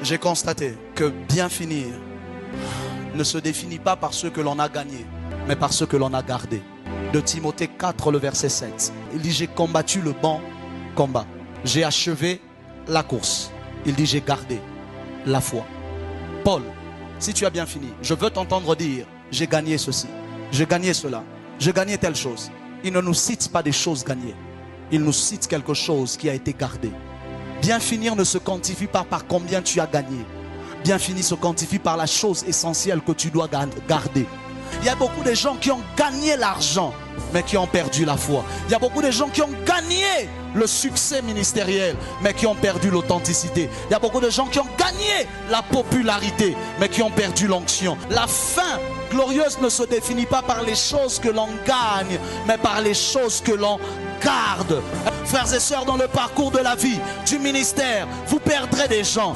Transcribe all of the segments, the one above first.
J'ai constaté que bien finir ne se définit pas par ce que l'on a gagné, mais par ce que l'on a gardé. De Timothée 4, le verset 7. Il dit, j'ai combattu le bon combat. J'ai achevé la course. Il dit, j'ai gardé la foi. Paul, si tu as bien fini, je veux t'entendre dire, j'ai gagné ceci, j'ai gagné cela, j'ai gagné telle chose. Il ne nous cite pas des choses gagnées. Il nous cite quelque chose qui a été gardé. Bien finir ne se quantifie pas par combien tu as gagné. Bien finir se quantifie par la chose essentielle que tu dois garder. Il y a beaucoup de gens qui ont gagné l'argent, mais qui ont perdu la foi. Il y a beaucoup de gens qui ont gagné le succès ministériel, mais qui ont perdu l'authenticité. Il y a beaucoup de gens qui ont gagné la popularité, mais qui ont perdu l'onction. La fin glorieuse ne se définit pas par les choses que l'on gagne, mais par les choses que l'on garde. Frères et sœurs, dans le parcours de la vie, du ministère, vous perdrez des gens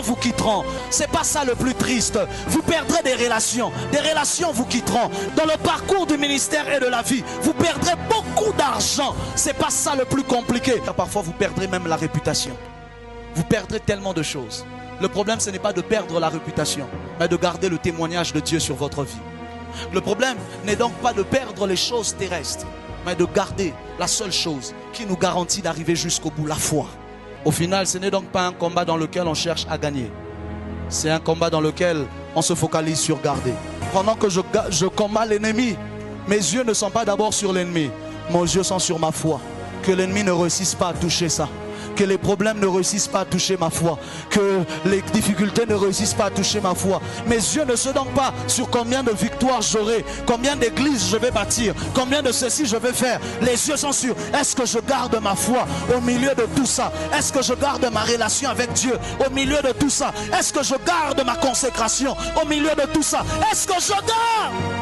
vous quitteront. C'est pas ça le plus triste. Vous perdrez des relations vous quitteront. Dans le parcours du ministère et de la vie, vous perdrez beaucoup d'argent. C'est pas ça le plus compliqué. Parfois vous perdrez même la réputation. Vous perdrez tellement de choses. Le problème, ce n'est pas de perdre la réputation, mais de garder le témoignage de Dieu sur votre vie. Le problème n'est donc pas de perdre les choses terrestres, mais de garder la seule chose qui nous garantit d'arriver jusqu'au bout, la foi. Au final, ce n'est donc pas un combat dans lequel on cherche à gagner. C'est un combat dans lequel on se focalise sur garder. Pendant que je combats l'ennemi, mes yeux ne sont pas d'abord sur l'ennemi. Mes yeux sont sur ma foi. Que l'ennemi ne réussisse pas à toucher ça. Que les problèmes ne réussissent pas à toucher ma foi. Que les difficultés ne réussissent pas à toucher ma foi. Mes yeux ne se donnent pas sur combien de victoires j'aurai, combien d'églises je vais bâtir, combien de ceci je vais faire. Les yeux sont sur, est-ce que je garde ma foi au milieu de tout ça? Est-ce que je garde ma relation avec Dieu au milieu de tout ça? Est-ce que je garde ma consécration au milieu de tout ça? Est-ce que je garde?